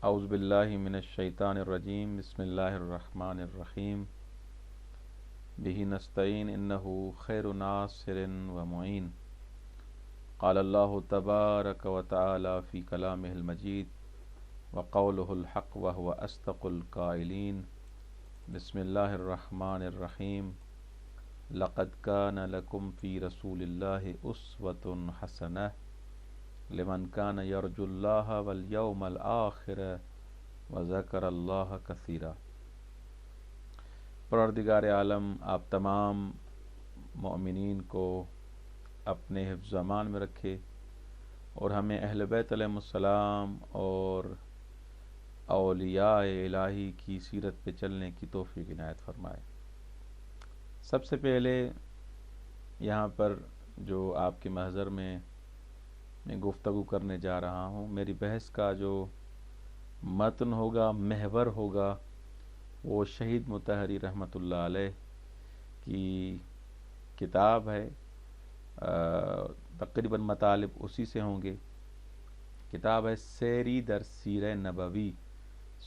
اعوذ باللہ من الشیطان الرجیم بسم اللہ الرحمن الرحیم بہ نستعین انہ خیر ناصر و معین قال اللہ تبارک و تعالی فی کلامہ المجید وقولہ الحق وہو اصدق القائلین بسم اللہ الرحمن الرحیم لقد کان لکم فی رسول اللہ اسوۃ حسنہ لمن کان یرجو اللہ والیوم الآخر وذکر اللہ کثیرا۔ پروردگار عالم آپ تمام مؤمنین کو اپنے حفظ و امان میں رکھے اور ہمیں اہل بیت علیہم السلام اور اولیاء الہی کی سیرت پہ چلنے کی توفیق عنایت فرمائے۔ سب سے پہلے یہاں پر جو آپ کے محضر میں گفتگو کرنے جا رہا ہوں، میری بحث کا جو متن ہوگا، محور ہوگا، وہ شہید مطہری رحمۃ اللہ علیہ کی کتاب ہے۔ تقریباً مطالب اسی سے ہوں گے۔ کتاب ہے سیری در سیرہ نبوی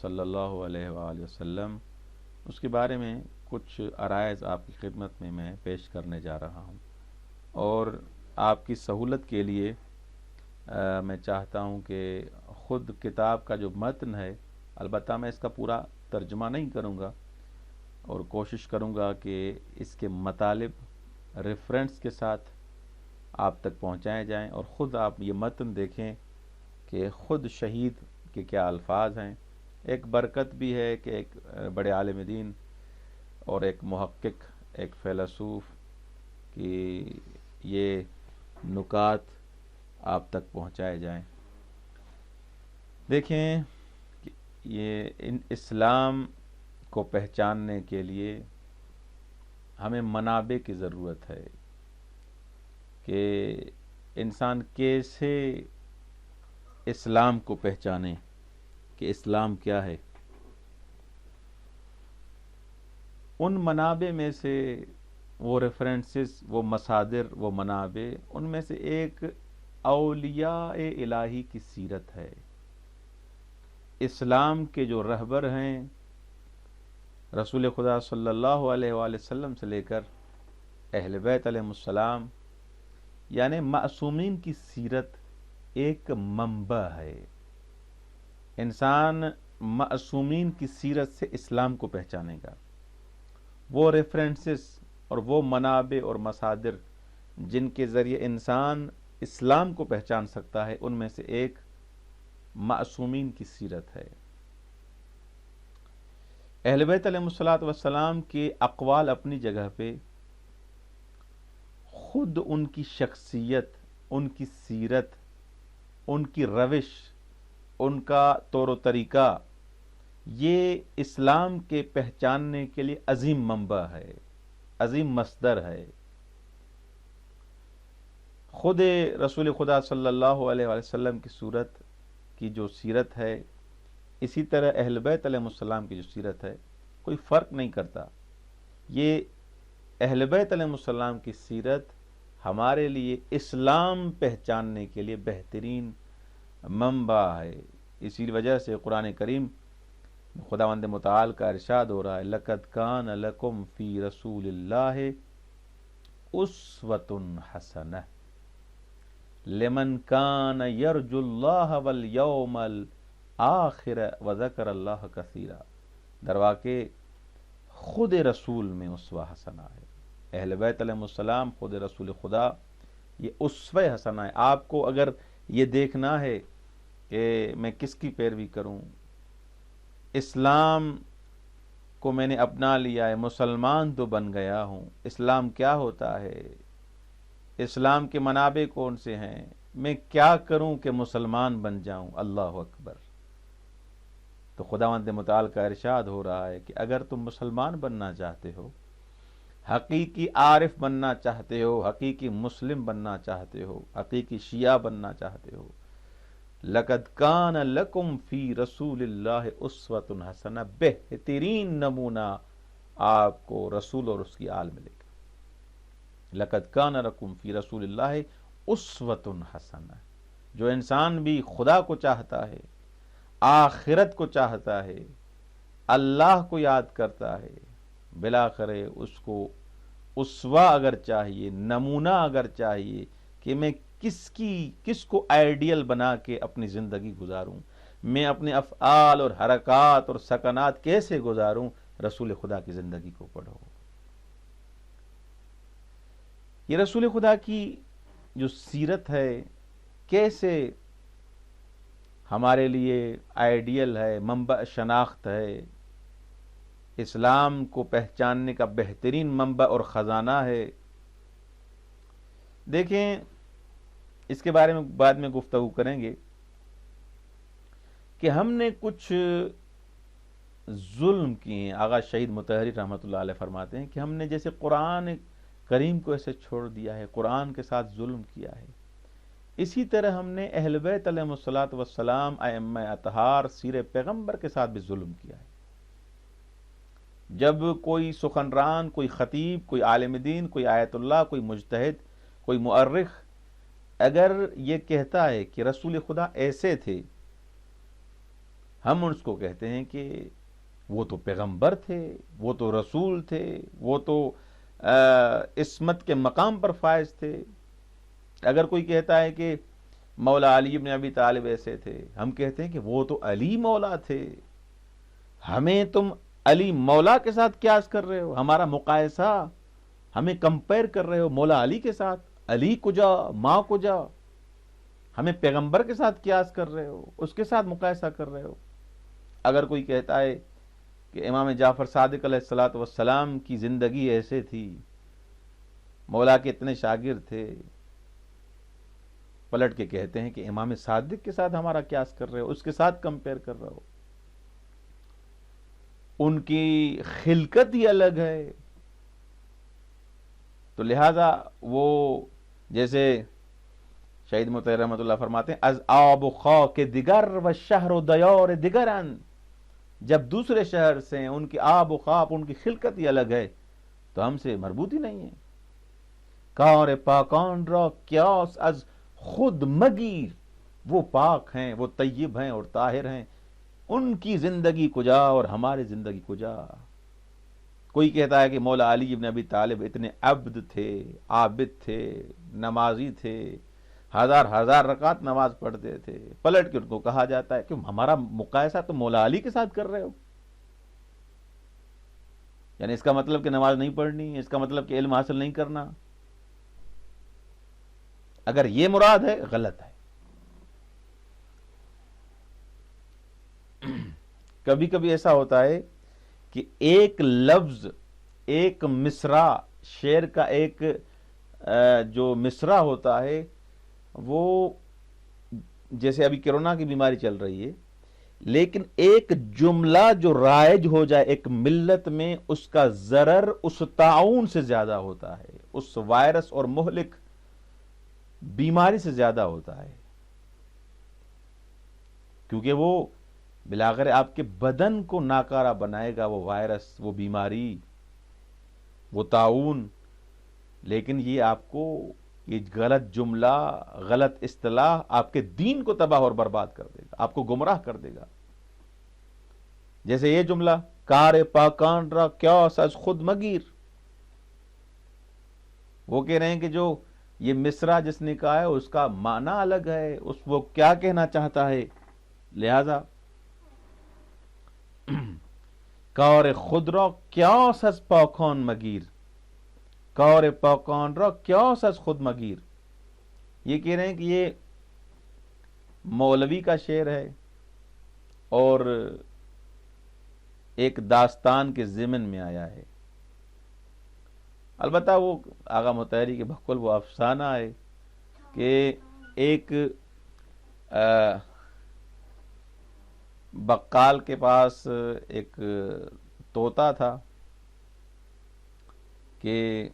صلی اللہ علیہ وآلہ وسلم۔ اس کے بارے میں کچھ عرائض آپ کی خدمت میں پیش کرنے جا رہا ہوں، اور آپ کی سہولت کے لیے میں چاہتا ہوں کہ خود کتاب کا جو متن ہے، البتہ میں اس کا پورا ترجمہ نہیں کروں گا، اور کوشش کروں گا کہ اس کے مطالب ریفرنس کے ساتھ آپ تک پہنچائے جائیں، اور خود آپ یہ متن دیکھیں کہ خود شہید کے کیا الفاظ ہیں۔ ایک برکت بھی ہے کہ ایک بڑے عالم دین اور ایک محقق، ایک فیلسوف کی یہ نکات آپ تک پہنچائے جائیں۔ دیکھیں کہ یہ اسلام کو پہچاننے کے لیے ہمیں منابع کی ضرورت ہے کہ انسان کیسے اسلام کو پہچانے کہ اسلام کیا ہے۔ ان منابع میں سے وہ ریفرنسز، وہ مصادر، وہ منابع، ان میں سے ایک اولیاء الہی کی سیرت ہے۔ اسلام کے جو رہبر ہیں، رسول خدا صلی اللہ علیہ وآلہ وسلم سے لے کر اہل بیت علیہم السلام، یعنی معصومین کی سیرت ایک منبع ہے۔ انسان معصومین کی سیرت سے اسلام کو پہچانے گا۔ وہ ریفرنسز اور وہ منابع اور مصادر جن کے ذریعے انسان اسلام کو پہچان سکتا ہے، ان میں سے ایک معصومین کی سیرت ہے۔ اہل بیت علیہم السلام کے اقوال اپنی جگہ پہ، خود ان کی شخصیت، ان کی سیرت، ان کی روش، ان کا طور و طریقہ، یہ اسلام کے پہچاننے کے لیے عظیم منبع ہے، عظیم مصدر ہے۔ خود رسول خدا صلی اللہ علیہ وآلہ وسلم کی صورت کی جو سیرت ہے، اسی طرح اہل بیت علیہ السلام کی جو سیرت ہے، کوئی فرق نہیں کرتا۔ یہ اہل بیت علیہ السلام کی سیرت ہمارے لیے اسلام پہچاننے کے لیے بہترین منبع ہے۔ اسی وجہ سے قرآن کریم خداوند متعال کا ارشاد ہو رہا ہے، لَقَدْ كَانَ لَكُمْ فِي رَسُولِ اللَّهِ أُسْوَةٌ حَسَنَةٌ لمن کان یرجو اللہ والیوم الآخر وذکر اللہ کثیرا۔ در واقع خود رسول میں اسوہ حسنہ ہے۔ اہل بیت علیہ السلام خود رسول خدا، یہ اسوہ حسنہ ہے۔ آپ کو اگر یہ دیکھنا ہے کہ میں کس کی پیروی کروں، اسلام کو میں نے اپنا لیا ہے، مسلمان تو بن گیا ہوں، اسلام کیا ہوتا ہے، اسلام کے منابع کون سے ہیں، میں کیا کروں کہ مسلمان بن جاؤں، اللہ اکبر۔ تو خداوند متعال کا ارشاد ہو رہا ہے کہ اگر تم مسلمان بننا چاہتے ہو، حقیقی عارف بننا چاہتے ہو، حقیقی مسلم بننا چاہتے ہو، حقیقی شیعہ بننا چاہتے ہو، لَقَدْ كَانَ لَكُمْ فِي رَسُولِ اللَّهِ أُسْوَةٌ حَسَنَةٌ، بہترین نمونہ آپ کو رسول اور اس کی آل ملے گا۔ لَقَدْ كَانَ لَكُمْ فِي رَسُولِ اللَّهِ أُسْوَةٌ حَسَنَةٌ۔ جو انسان بھی خدا کو چاہتا ہے، آخرت کو چاہتا ہے، اللہ کو یاد کرتا ہے، بالآخر اس کو اسوہ اگر چاہیے، نمونہ اگر چاہیے کہ میں کس کو آئیڈیل بنا کے اپنی زندگی گزاروں، میں اپنے افعال اور حرکات اور سکنات کیسے گزاروں، رسول خدا کی زندگی کو پڑھو۔ یہ رسول خدا کی جو سیرت ہے کیسے ہمارے لیے آئیڈیل ہے، منبع شناخت ہے، اسلام کو پہچاننے کا بہترین منبع اور خزانہ ہے۔ دیکھیں، اس کے بارے میں بعد میں گفتگو کریں گے کہ ہم نے کچھ ظلم کیے ہیں۔ آغا شہید مطہری رحمۃ اللہ علیہ فرماتے ہیں کہ ہم نے جیسے قرآن کریم کو ایسے چھوڑ دیا ہے، قرآن کے ساتھ ظلم کیا ہے، اسی طرح ہم نے اہل بیت علیہم الصلاۃ والسلام، ائمہ اطہار، سیر پیغمبر کے ساتھ بھی ظلم کیا ہے۔ جب کوئی سخنران، کوئی خطیب، کوئی عالم دین، کوئی آیت اللہ، کوئی مجتہد، کوئی مؤرخ اگر یہ کہتا ہے کہ رسول خدا ایسے تھے، ہم اس کو کہتے ہیں کہ وہ تو پیغمبر تھے، وہ تو رسول تھے، وہ تو عصمت کے مقام پر فائز تھے۔ اگر کوئی کہتا ہے کہ مولا علی بن ابی طالب ایسے تھے، ہم کہتے ہیں کہ وہ تو علی مولا تھے۔ ہمیں تم علی مولا کے ساتھ قیاس کر رہے ہو، ہمارا مقایسہ، ہمیں کمپیر کر رہے ہو مولا علی کے ساتھ، علی کجا ماں کجا، ہمیں پیغمبر کے ساتھ قیاس کر رہے ہو، اس کے ساتھ مقایسہ کر رہے ہو۔ اگر کوئی کہتا ہے کہ امام جعفر صادق علیہ الصلاۃ والسلام کی زندگی ایسے تھی، مولا کے اتنے شاگرد تھے، پلٹ کے کہتے ہیں کہ امام صادق کے ساتھ ہمارا قیاس کر رہے ہو، اس کے ساتھ کمپیر کر رہے ہو، ان کی خلقت ہی الگ ہے۔ تو لہذا وہ جیسے شہید مطہر رحمۃ اللہ فرماتے ہیں از آب و خاک دیگر و شہر و دیار دیگرن، جب دوسرے شہر سے ہیں، ان کی آب و خاک، ان کی خلقت ہی الگ ہے، تو ہم سے مربوط ہی نہیں ہے۔ کار پاکان را قیاس از خود مگیر، وہ پاک ہیں، وہ طیب ہیں اور طاہر ہیں، ان کی زندگی کجا اور ہماری زندگی کجا۔ کوئی کہتا ہے کہ مولا علی بن ابی طالب اتنے عبد تھے، عابد تھے، نمازی تھے، ہزار رکعت نماز پڑھتے تھے، پلٹ کے ان کو کہا جاتا ہے کہ ہمارا مقایسہ تو مولا علی کے ساتھ کر رہے ہو، یعنی اس کا مطلب کہ نماز نہیں پڑھنی، اس کا مطلب کہ علم حاصل نہیں کرنا۔ اگر یہ مراد ہے، غلط ہے۔ کبھی کبھی ایسا ہوتا ہے کہ ایک لفظ، ایک مصرع، شعر کا ایک جو مصرع ہوتا ہے، وہ جیسے ابھی کرونا کی بیماری چل رہی ہے، لیکن ایک جملہ جو رائج ہو جائے ایک ملت میں، اس کا ضرر اس طاعون سے زیادہ ہوتا ہے، اس وائرس اور مہلک بیماری سے زیادہ ہوتا ہے، کیونکہ وہ بلاخر آپ کے بدن کو ناکارہ بنائے گا، وہ وائرس، وہ بیماری، وہ طاعون۔ لیکن یہ آپ کو، یہ غلط جملہ، غلط اصطلاح آپ کے دین کو تباہ اور برباد کر دے گا، آپ کو گمراہ کر دے گا۔ جیسے یہ جملہ کار پاکان را قیاس از خود مگیر، وہ کہہ رہے ہیں کہ جو یہ مصرع جس نے کہا ہے اس کا معنی الگ ہے، وہ کیا کہنا چاہتا ہے، لہذا کار خود را قیاس از پاکان مگیر، کار پاکان را قیاس از خود مگیر۔ یہ کہہ رہے ہیں کہ یہ مولوی کا شعر ہے اور ایک داستان کے ضمن میں آیا ہے۔ البتہ وہ آغا مطہری کے بقول وہ افسانہ ہے کہ ایک بقال کے پاس ایک طوطا تھا کہ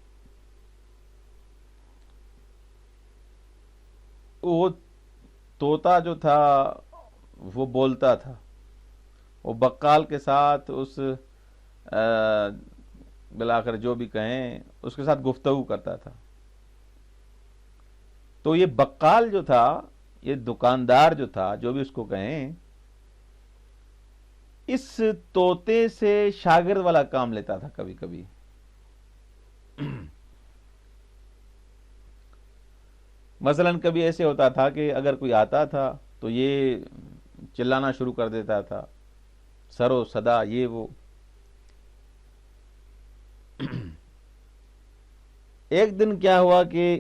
وہ طوطا جو تھا وہ بولتا تھا، وہ بقال کے ساتھ اس بالآخر جو بھی کہیں اس کے ساتھ گفتگو کرتا تھا۔ تو یہ بقال جو تھا، یہ دکاندار جو تھا، جو بھی اس کو کہیں، اس طوطے سے شاگرد والا کام لیتا تھا کبھی کبھی. مثلا کبھی ایسے ہوتا تھا کہ اگر کوئی آتا تھا تو یہ چلانا شروع کر دیتا تھا، سر و صدا یہ وہ. ایک دن کیا ہوا کہ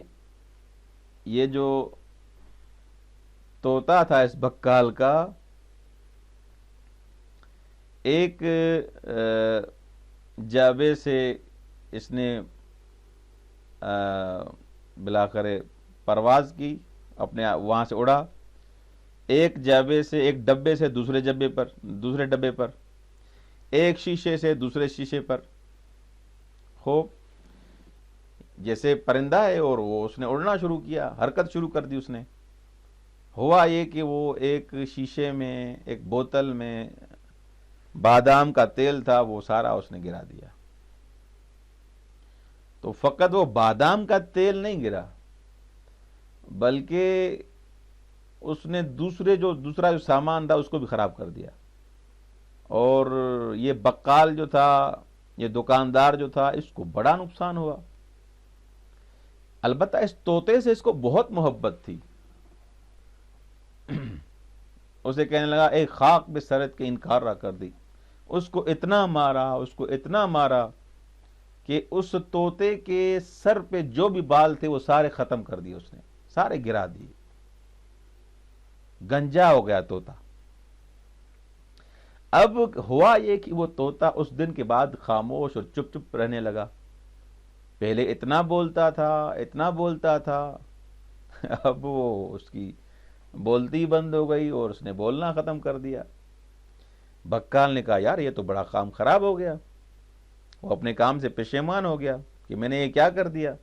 یہ جو طوطا تھا اس بکال کا، ایک جعبے سے اس نے بلاخر پرواز کی، اپنے وہاں سے اڑا، ایک جعبے سے، ایک ڈبے سے دوسرے ڈبے پر، ایک شیشے سے دوسرے شیشے پر. خوب جیسے پرندہ ہے، اور وہ اس نے اڑنا شروع کیا، حرکت شروع کر دی اس نے. ہوا یہ کہ وہ ایک شیشے میں، ایک بوتل میں بادام کا تیل تھا، وہ سارا اس نے گرا دیا. تو فقط وہ بادام کا تیل نہیں گرا، بلکہ اس نے دوسرا جو سامان تھا اس کو بھی خراب کر دیا. اور یہ بقال جو تھا، یہ دکاندار جو تھا، اس کو بڑا نقصان ہوا. البتہ اس طوطے سے اس کو بہت محبت تھی. اسے کہنے لگا اے خاک بے سرت کے انکار را کر دی. اس کو اتنا مارا کہ اس طوطے کے سر پہ جو بھی بال تھے وہ سارے ختم کر دیے، اس نے سارے گرا دیے. گنجا ہو گیا طوطا. اب ہوا یہ کہ وہ طوطا اس دن کے بعد خاموش اور چپ چپ رہنے لگا. پہلے اتنا بولتا تھا، اب وہ اس کی بولتی بند ہو گئی اور اس نے بولنا ختم کر دیا. بکال نے کہا یار یہ تو بڑا کام خراب ہو گیا. وہ اپنے کام سے پشیمان ہو گیا کہ میں نے یہ کیا کر دیا.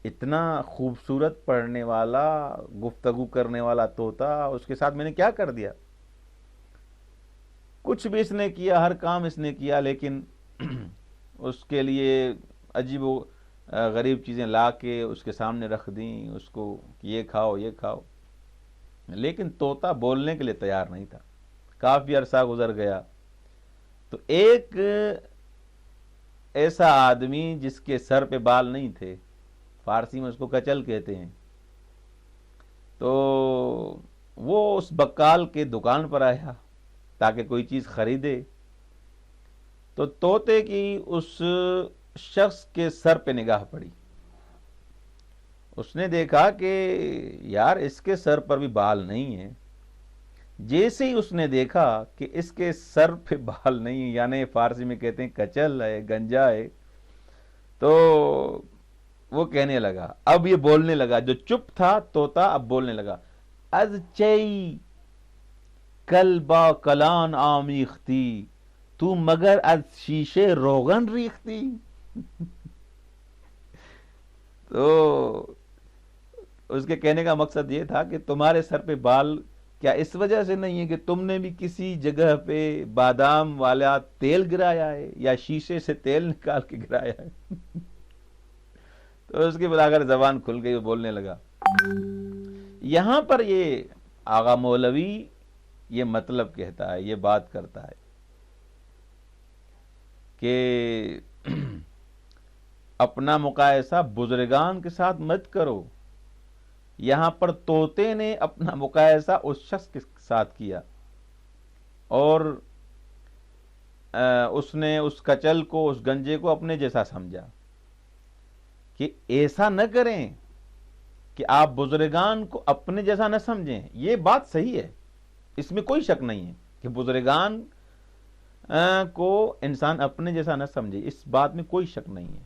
اتنا خوبصورت پڑھنے والا، گفتگو کرنے والا طوطا، اس کے ساتھ میں نے کیا کر دیا. کچھ بھی اس نے کیا، ہر کام اس نے کیا، لیکن اس کے لیے عجیب و غریب چیزیں لا کے اس کے سامنے رکھ دیں، اس کو یہ کھاؤ یہ کھاؤ. لیکن طوطا بولنے کے لیے تیار نہیں تھا. کافی عرصہ گزر گیا تو ایک ایسا آدمی جس کے سر پہ بال نہیں تھے، فارسی میں اس کو کچل کہتے ہیں، تو وہ اس بکال کے دکان پر آیا تاکہ کوئی چیز خریدے. تو طوطے کی اس شخص کے سر پہ نگاہ پڑی. اس نے دیکھا کہ یار اس کے سر پر بھی بال نہیں ہیں. جیسے ہی اس نے دیکھا کہ اس کے سر پہ بال نہیں ہیں، یعنی فارسی میں کہتے ہیں کچل ہے، گنجا ہے، تو وہ کہنے لگا، اب یہ بولنے لگا. جو چپ تھا طوطا اب بولنے لگا، از چئی کل با کلان آمیختی، تو مگر از شیشے روغن ریختی. تو اس کے کہنے کا مقصد یہ تھا کہ تمہارے سر پہ بال کیا اس وجہ سے نہیں ہے کہ تم نے بھی کسی جگہ پہ بادام والا تیل گرایا ہے یا شیشے سے تیل نکال کے گرایا ہے. تو اس کی بلاخر زبان کھل گئی، وہ بولنے لگا. یہاں پر یہ آغا مولوی یہ مطلب کہتا ہے، یہ بات کرتا ہے کہ اپنا مقایسہ بزرگان کے ساتھ مت کرو. یہاں پر طوطے نے اپنا مقایسہ اس شخص کے ساتھ کیا اور اس نے اس کچل کو، اس گنجے کو اپنے جیسا سمجھا. کہ ایسا نہ کریں کہ آپ بزرگان کو اپنے جیسا نہ سمجھیں. یہ بات صحیح ہے، اس میں کوئی شک نہیں ہے کہ بزرگان کو انسان اپنے جیسا نہ سمجھے. اس بات میں کوئی شک نہیں ہے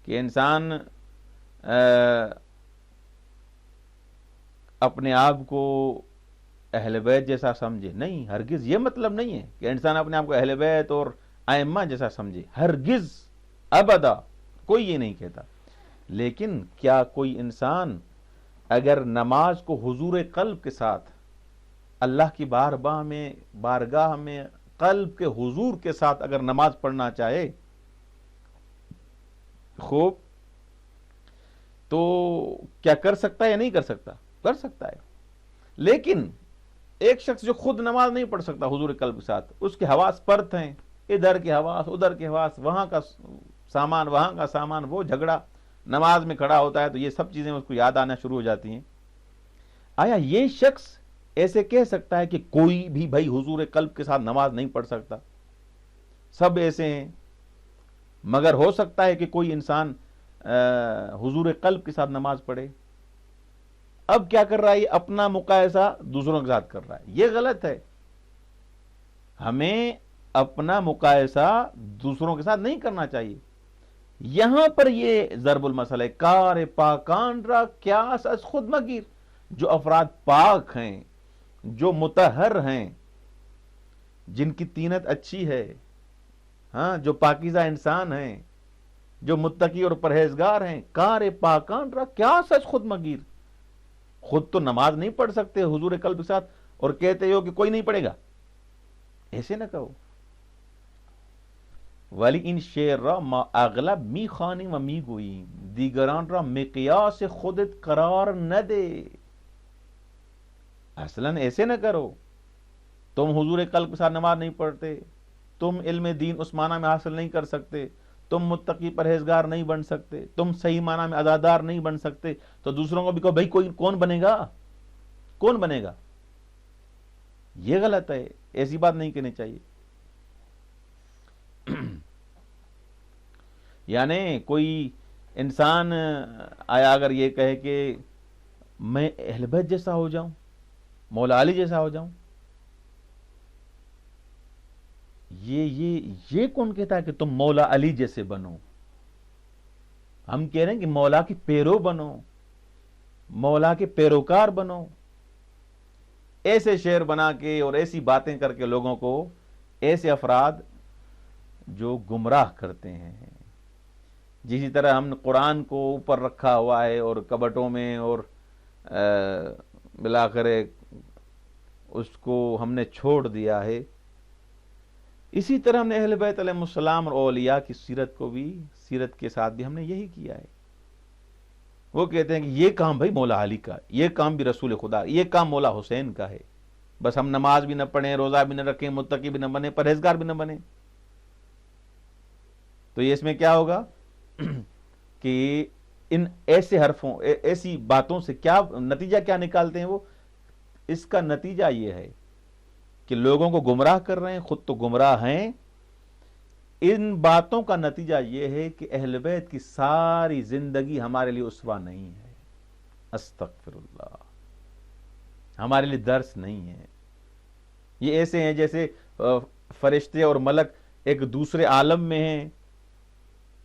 کہ انسان اپنے آپ کو اہل بیت جیسا سمجھے. نہیں، ہرگز یہ مطلب نہیں ہے کہ انسان اپنے آپ کو اہل بیت اور ائمہ جیسا سمجھے. ہرگز ابدا کوئی یہ نہیں کہتا. لیکن کیا کوئی انسان اگر نماز کو حضور قلب کے ساتھ، اللہ کی بارگاہ میں قلب کے حضور کے ساتھ اگر نماز پڑھنا چاہے خوب، تو کیا کر سکتا ہے یا نہیں کر سکتا؟ کر سکتا ہے. لیکن ایک شخص جو خود نماز نہیں پڑھ سکتا حضور قلب کے ساتھ، اس کے حواس پرت ہیں، ادھر کے حواس ادھر کے حواس، وہاں کا سامان وہاں کا سامان، وہ جھگڑا، نماز میں کھڑا ہوتا ہے تو یہ سب چیزیں اس کو یاد آنا شروع ہو جاتی ہیں. آیا یہ شخص ایسے کہہ سکتا ہے کہ کوئی بھی بھائی حضور قلب کے ساتھ نماز نہیں پڑھ سکتا؟ سب ایسے ہیں. مگر ہو سکتا ہے کہ کوئی انسان حضور قلب کے ساتھ نماز پڑھے. اب کیا کر رہا ہے؟ اپنا مقایسہ دوسروں کے ساتھ کر رہا ہے. یہ غلط ہے. ہمیں اپنا مقایسہ دوسروں کے ساتھ نہیں کرنا چاہیے. یہاں پر یہ ضرب المثل ہے، کار پاکان را قیاس از خود مگیر. جو افراد پاک ہیں، جو مطہر ہیں، جن کی طینت اچھی ہے، ہاں، جو پاکیزہ انسان ہیں، جو متقی اور پرہیزگار ہیں، کار پاکان را قیاس از خود مگیر. خود تو نماز نہیں پڑھ سکتے حضور قلب کے ساتھ اور کہتے ہو کہ کوئی نہیں پڑھے گا. ایسے نہ کہو. ولی این شعر را ما اغلب می خوانیم و می گوییم، دیگران را مقیاس خودت قرار نده. اصلاً ایسے نہ کرو. تم حضور قلب کے ساتھ نماز نہیں پڑھتے، تم علم دین اس معنی میں حاصل نہیں کر سکتے، تم متقی پرہیزگار نہیں بن سکتے، تم صحیح معنی میں عزادار نہیں بن سکتے، تو دوسروں کو بھی کہو بھائی کوئی کون بنے گا؟ کون بنے گا؟ یہ غلط ہے. ایسی بات نہیں کہنی چاہیے. یعنی کوئی انسان آیا اگر یہ کہے کہ میں اہل بیت جیسا ہو جاؤں، مولا علی جیسا ہو جاؤں، یہ کون کہتا ہے کہ تم مولا علی جیسے بنو؟ ہم کہہ رہے ہیں کہ مولا کی پیرو بنو، مولا کے پیروکار بنو. ایسے شعر بنا کے اور ایسی باتیں کر کے لوگوں کو، ایسے افراد جو گمراہ کرتے ہیں. جسی طرح ہم نے قرآن کو اوپر رکھا ہوا ہے اور کبٹوں میں، اور بالآخر اس کو ہم نے چھوڑ دیا ہے، اسی طرح ہم نے اہل بیت علیہ السلام اور اولیاء کی سیرت کو بھی، سیرت کے ساتھ بھی ہم نے یہی کیا ہے. وہ کہتے ہیں کہ یہ کام بھائی مولا علی کا، یہ کام بھی رسول خدا، یہ کام مولا حسین کا ہے. بس ہم نماز بھی نہ پڑھیں، روزہ بھی نہ رکھیں، متقی بھی نہ بنیں، پرہیزگار بھی نہ بنیں. تو یہ اس میں کیا ہوگا کہ ان ایسے حرفوں، ایسی باتوں سے کیا نتیجہ کیا نکالتے ہیں وہ؟ اس کا نتیجہ یہ ہے کہ لوگوں کو گمراہ کر رہے ہیں، خود تو گمراہ ہیں. ان باتوں کا نتیجہ یہ ہے کہ اہل بیت کی ساری زندگی ہمارے لیے اسوہ نہیں ہے. استغفر اللہ، ہمارے لیے درس نہیں ہے. یہ ایسے ہیں جیسے فرشتے اور ملک ایک دوسرے عالم میں ہیں.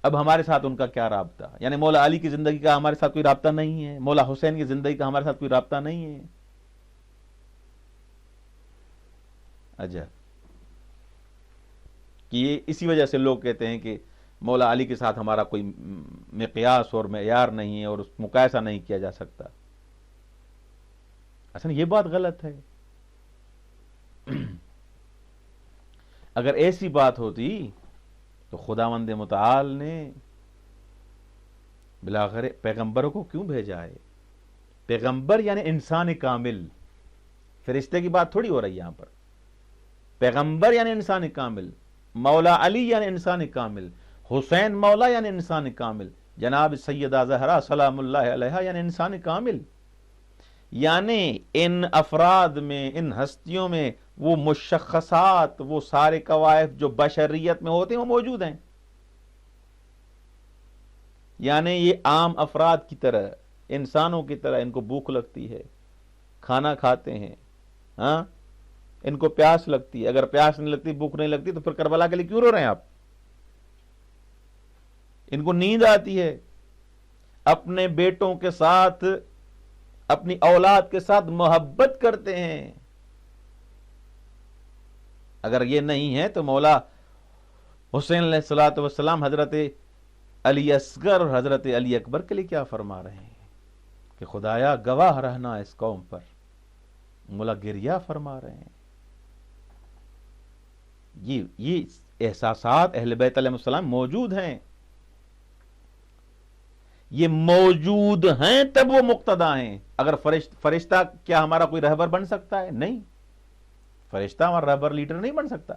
اب ہمارے ساتھ ان کا کیا رابطہ؟ یعنی مولا علی کی زندگی کا ہمارے ساتھ کوئی رابطہ نہیں ہے، مولا حسین کی زندگی کا ہمارے ساتھ کوئی رابطہ نہیں ہے. عجب کہ یہ اسی وجہ سے لوگ کہتے ہیں کہ مولا علی کے ساتھ ہمارا کوئی مقیاس اور معیار نہیں ہے اور اس مقایسہ نہیں کیا جا سکتا. اصل یہ بات غلط ہے. اگر ایسی بات ہوتی تو خداوند متعال نے بالآخر پیغمبروں کو کیوں بھیجا ہے؟ پیغمبر یعنی انسان کامل. فرشتے کی بات تھوڑی ہو رہی ہے یہاں پر. پیغمبر یعنی انسان کامل، مولا علی یعنی انسان کامل، حسین مولا یعنی انسان کامل، جناب سیدہ زہرا سلام اللہ علیہا یعنی انسان کامل. یعنی ان افراد میں، ان ہستیوں میں وہ مشخصات، وہ سارے قوائف جو بشریت میں ہوتے ہیں وہ موجود ہیں. یعنی یہ عام افراد کی طرح، انسانوں کی طرح ان کو بھوک لگتی ہے، کھانا کھاتے ہیں، ہاں، ان کو پیاس لگتی ہے. اگر پیاس نہیں لگتی، بھوک نہیں لگتی تو پھر کربلا کے لیے کیوں رو رہے ہیں آپ؟ ان کو نیند آتی ہے، اپنے بیٹوں کے ساتھ، اپنی اولاد کے ساتھ محبت کرتے ہیں. اگر یہ نہیں ہے تو مولا حسین علیہ الصلوۃ والسلام حضرت علی اصغر اور حضرت علی اکبر کے لیے کیا فرما رہے ہیں کہ خدایا گواہ رہنا اس قوم پر. مولا گریہ فرما رہے ہیں. یہ احساسات اہل بیت علیہ السلام موجود ہیں. یہ موجود ہیں تب وہ مقتدا ہیں. اگر فرشتہ کیا ہمارا کوئی رہبر بن سکتا ہے؟ نہیں. فرشتہ ہمارا رہبر لیڈر نہیں بن سکتا.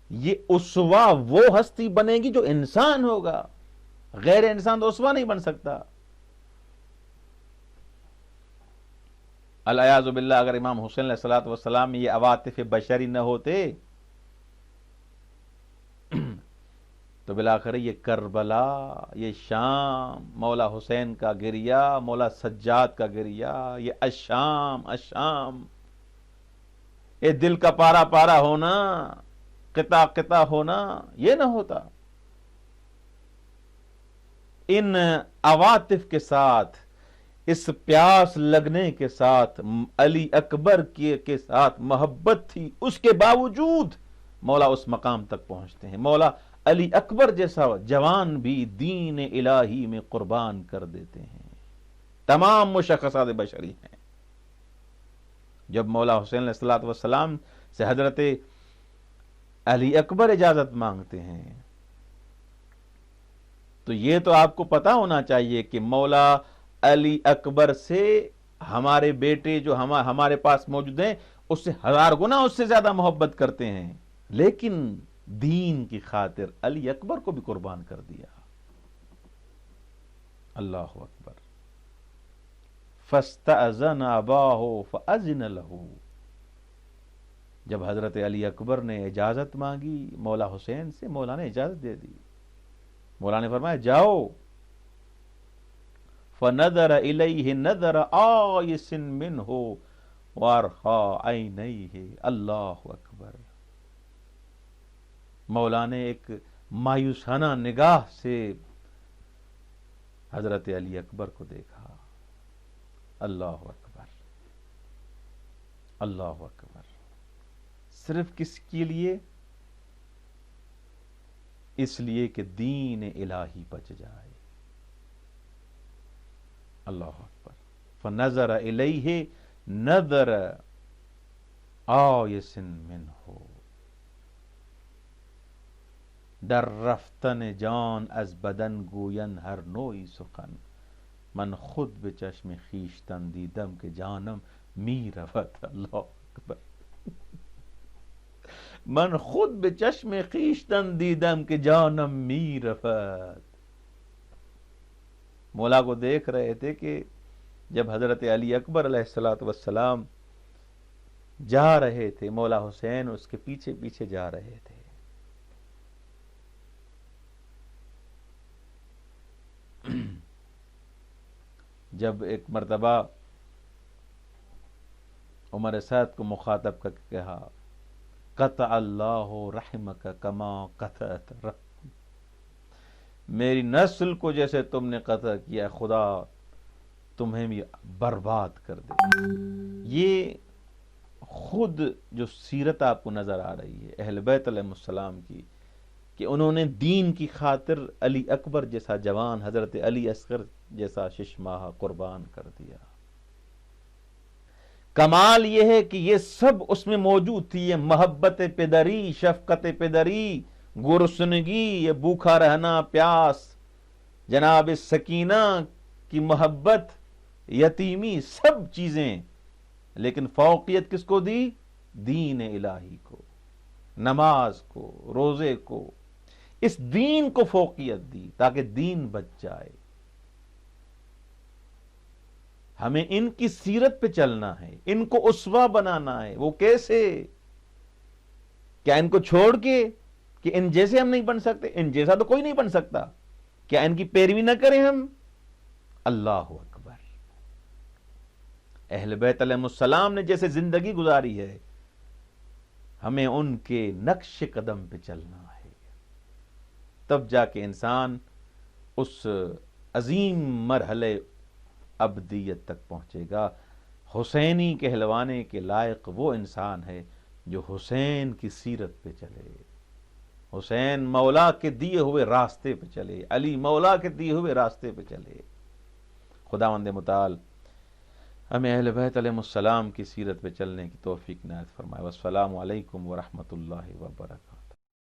یہ اسوا وہ ہستی بنے گی جو انسان ہوگا، غیر انسان تو اسوا نہیں بن سکتا. الیاذ باللہ اگر امام حسین علیہ الصلوۃ والسلام میں یہ عواطف بشری نہ ہوتے تو بالآخر یہ کربلا، یہ شام، مولا حسین کا گریا، مولا سجاد کا گریا، یہ الشام الشام، یہ دل کا پارا پارا ہونا، قطع قطع ہونا، یہ نہ ہوتا. ان عواطف کے ساتھ، اس پیاس لگنے کے ساتھ، علی اکبر کے ساتھ محبت تھی، اس کے باوجود مولا اس مقام تک پہنچتے ہیں. مولا علی اکبر جیسا جوان بھی دین الہی میں قربان کر دیتے ہیں. تمام مشخصات بشری ہیں. جب مولا حسین علیہ الصلوۃ والسلام سے حضرت علی اکبر اجازت مانگتے ہیں تو یہ تو آپ کو پتا ہونا چاہیے کہ مولا علی اکبر سے ہمارے بیٹے جو ہمارے پاس موجود ہیں اس سے 1000 گنا اس سے زیادہ محبت کرتے ہیں، لیکن دین کی خاطر علی اکبر کو بھی قربان کر دیا. اللہ اکبر. فاستأذن اباہ فأذن له. جب حضرت علی اکبر نے اجازت مانگی مولا حسین سے، مولا نے اجازت دے دی. مولا نے فرمایا جاؤ. فنظر الیہ نظر آیس منہ وارخا عینیہ. اللہ اکبر. مولا نے ایک مایوسانہ نگاہ سے حضرت علی اکبر کو دیکھا. اللہ اکبر اللہ اکبر. صرف کس کے لیے؟ اس لیے کہ دین الہی بچ جائے. اللہ اکبر. فنظر الیہ نظر آیس منہ. در رفتن جان از بدن گوین ہر نوعی سخن. من خود به چشم خویشتن دیدم که جانم می رود. اللہ اکبر. من خود به چشم خویشتن دیدم که جانم می رود. مولا کو دیکھ رہے تھے کہ جب حضرت علی اکبر علیہ الصلوۃ والسلام جا رہے تھے، مولا حسین اس کے پیچھے پیچھے جا رہے تھے. جب ایک مرتبہ عمر سعد کو مخاطب کر کے کہا قطع اللہ رحمک کما قطعت رحم. میری نسل کو جیسے تم نے قطع کیا، خدا تمہیں بھی برباد کر دے. یہ خود جو سیرت آپ کو نظر آ رہی ہے اہل بیت علیہ السلام کی، کہ انہوں نے دین کی خاطر علی اکبر جیسا جوان، حضرت علی اصغر جیسا ششماہ قربان کر دیا. کمال یہ ہے کہ یہ سب اس میں موجود تھی. یہ محبت پدری، شفقت پدری، گرسنگی، یہ بھوکا رہنا، پیاس، جناب سکینہ کی محبت، یتیمی، سب چیزیں. لیکن فوقیت کس کو دی؟ دین الہی کو، نماز کو، روزے کو. اس دین کو فوقیت دی تاکہ دین بچ جائے. ہمیں ان کی سیرت پہ چلنا ہے، ان کو اسوہ بنانا ہے. وہ کیسے؟ کیا ان کو چھوڑ کے کہ ان جیسے ہم نہیں بن سکتے؟ ان جیسا تو کوئی نہیں بن سکتا. کیا ان کی پیروی نہ کریں ہم؟ اللہ اکبر. اہل بیت علیہ السلام نے جیسے زندگی گزاری ہے، ہمیں ان کے نقش قدم پہ چلنا ہے. تب جا کے انسان اس عظیم مرحلے ابدیت تک پہنچے گا. حسینی کہلوانے کے لائق وہ انسان ہے جو حسین کی سیرت پہ چلے، حسین مولا کے دیے ہوئے راستے پہ چلے، علی مولا کے دیے ہوئے راستے پہ چلے. خداوند متعال ہمیں اہل بیت علیہ السلام کی سیرت پہ چلنے کی توفیق عنایت فرمائے. والسلام علیکم ورحمۃ اللہ وبرکاتہ.